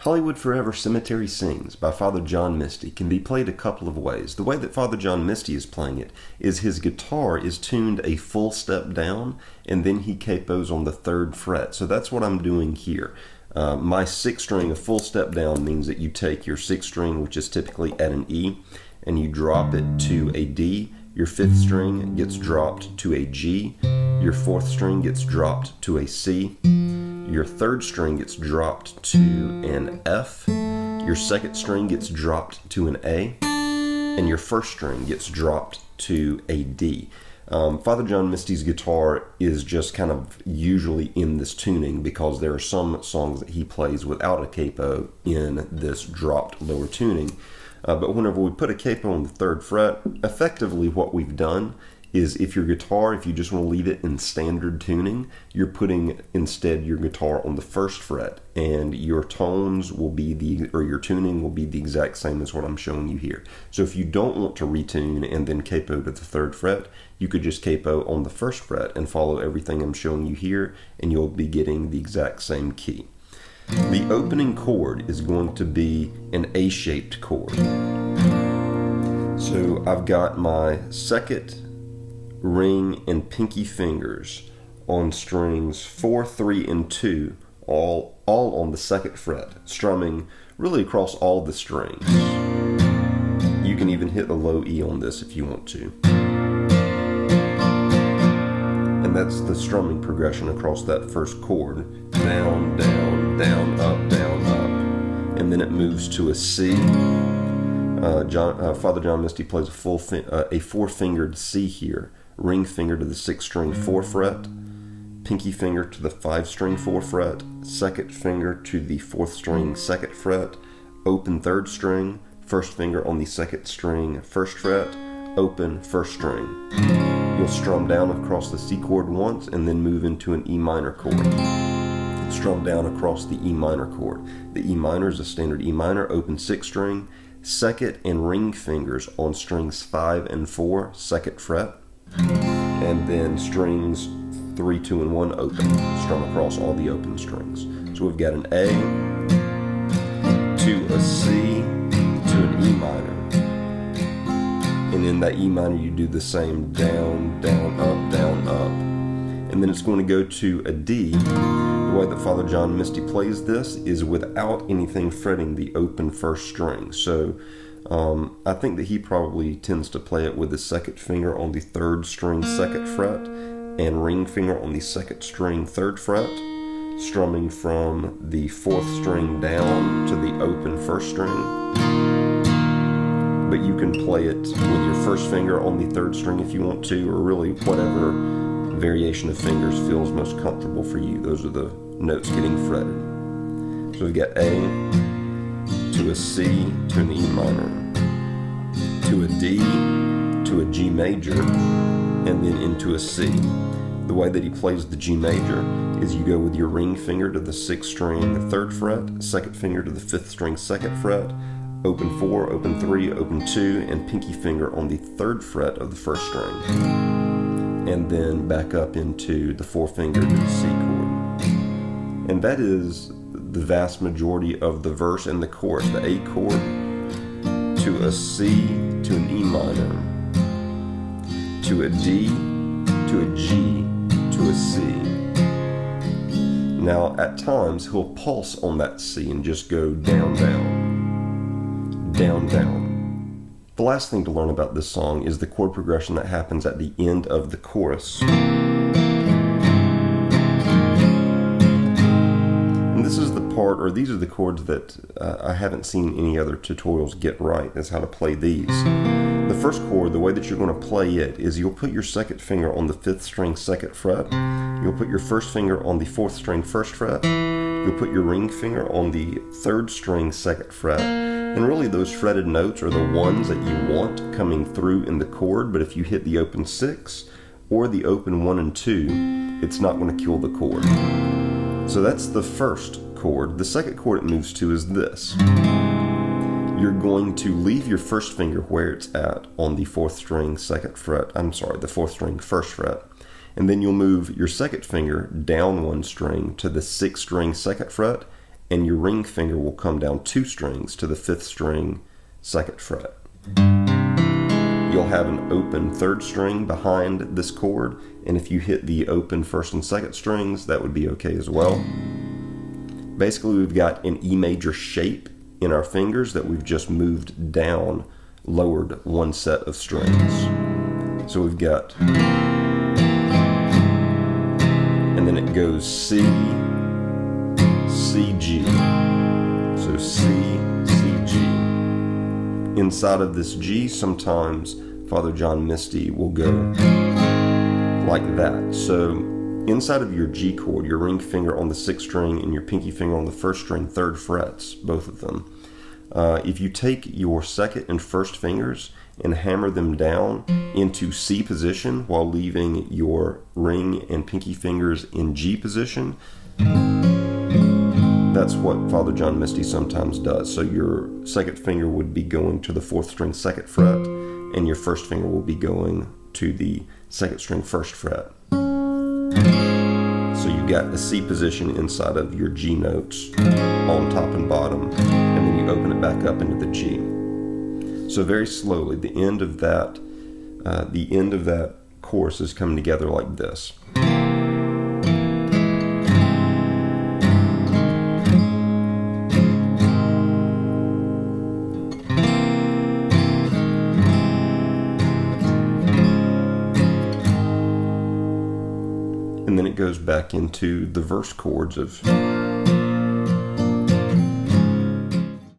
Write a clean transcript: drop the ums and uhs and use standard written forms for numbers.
Hollywood Forever Cemetery Sings by Father John Misty can be played a couple of ways. The way that Father John Misty is playing it is his guitar is tuned a full step down, and then he capos on the 3rd fret. So that's what I'm doing here. My 6th string, a full step down, means that you take your 6th string, which is typically at an E, and you drop it to a D. Your 5th string gets dropped to a G. Your 4th string gets dropped to a C. Your 3rd string gets dropped to an F. Your 2nd string gets dropped to an A. And your 1st string gets dropped to a D. Father John Misty's guitar is just kind of usually in this tuning because there are some songs that he plays without a capo in this dropped lower tuning. But whenever we put a capo on the 3rd fret, effectively what we've done is if your guitar, if you just want to leave it in standard tuning, you're putting instead your guitar on the 1st fret, and your tones will be your tuning will be the exact same as what I'm showing you here. So if you don't want to retune and then capo to the 3rd fret, you could just capo on the 1st fret and follow everything I'm showing you here, and you'll be getting the exact same key. The opening chord is going to be an A-shaped chord. So I've got my 2nd, ring, and pinky fingers on strings 4, 3, and 2, all on the 2nd fret, strumming really across all the strings. You can even hit a low E on this if you want to. And that's the strumming progression across that first chord. Down, down, down, up, down, up. And then it moves to a C. Father John Misty plays a 4-fingered C here. Ring finger to the 6th string 4 fret, pinky finger to the 5th string 4 fret, 2nd finger to the 4th string 2nd fret, open 3rd string, 1st finger on the 2nd string 1st fret, open 1st string. You'll strum down across the C chord once and then move into an E minor chord. Strum down across the E minor chord. The E minor is a standard E minor, open 6th string, 2nd and ring fingers on strings 5 and 4, 2nd fret. And then strings 3, 2, and 1 open. Strum across all the open strings. So we've got an A to a C to an E minor. And in that E minor you do the same down, down, up, down, up. And then it's going to go to a D. The way that Father John Misty plays this is without anything fretting the open 1st string. So I think that he probably tends to play it with the 2nd finger on the 3rd string 2nd fret and ring finger on the 2nd string 3rd fret, strumming from the 4th string down to the open 1st string. But you can play it with your 1st finger on the 3rd string if you want to, or really whatever variation of fingers feels most comfortable for you. Those are the notes getting fretted. So we've got A to a C to an E minor, to a D, to a G major, and then into a C. The way that he plays the G major is you go with your ring finger to the 6th string 3rd fret, 2nd finger to the 5th string 2nd fret, open 4, open 3, open 2, and pinky finger on the 3rd fret of the 1st string. And then back up into the 4-finger to the C chord. And that is the vast majority of the verse and the chorus. The A chord to a C to an E minor, to a D, to a G, to a C. Now at times he'll pulse on that C and just go down, down, down, down. The last thing to learn about this song is the chord progression that happens at the end of the chorus. This is the part, or these are the chords that I haven't seen any other tutorials get right, is how to play these. The first chord, the way that you're going to play it is you'll put your 2nd finger on the 5th string 2nd fret, you'll put your 1st finger on the 4th string 1st fret, you'll put your ring finger on the 3rd string 2nd fret, and really those fretted notes are the ones that you want coming through in the chord, but if you hit the open 6 or the open 1 and 2, it's not going to kill the chord. So that's the first chord. The 2nd chord it moves to is this. You're going to leave your 1st finger where it's at on the 4th string 2nd fret. The 4th string 1st fret. And then you'll move your 2nd finger down 1 string to the 6th string 2nd fret and your ring finger will come down 2 strings to the 5th string, 2nd fret. You'll have an open 3rd string behind this chord, and if you hit the open 1st and 2nd strings, that would be okay as well. Basically, we've got an E major shape in our fingers that we've just moved down, lowered 1 set of strings. So we've got, and then it goes C, C, G. So C, C, G. Inside of this G, sometimes Father John Misty will go like that. So inside of your G chord, your ring finger on the 6th string and your pinky finger on the 1st string, 3rd frets, both of them. If you take your 2nd and 1st fingers and hammer them down into C position while leaving your ring and pinky fingers in G position, that's what Father John Misty sometimes does. So your 2nd finger would be going to the 4th string 2nd fret, and your 1st finger will be going to the 2nd string 1st fret. So you got the C position inside of your G notes on top and bottom, and then you open it back up into the G. So very slowly, the end of that chorus is coming together like this. And then it goes back into the verse chords of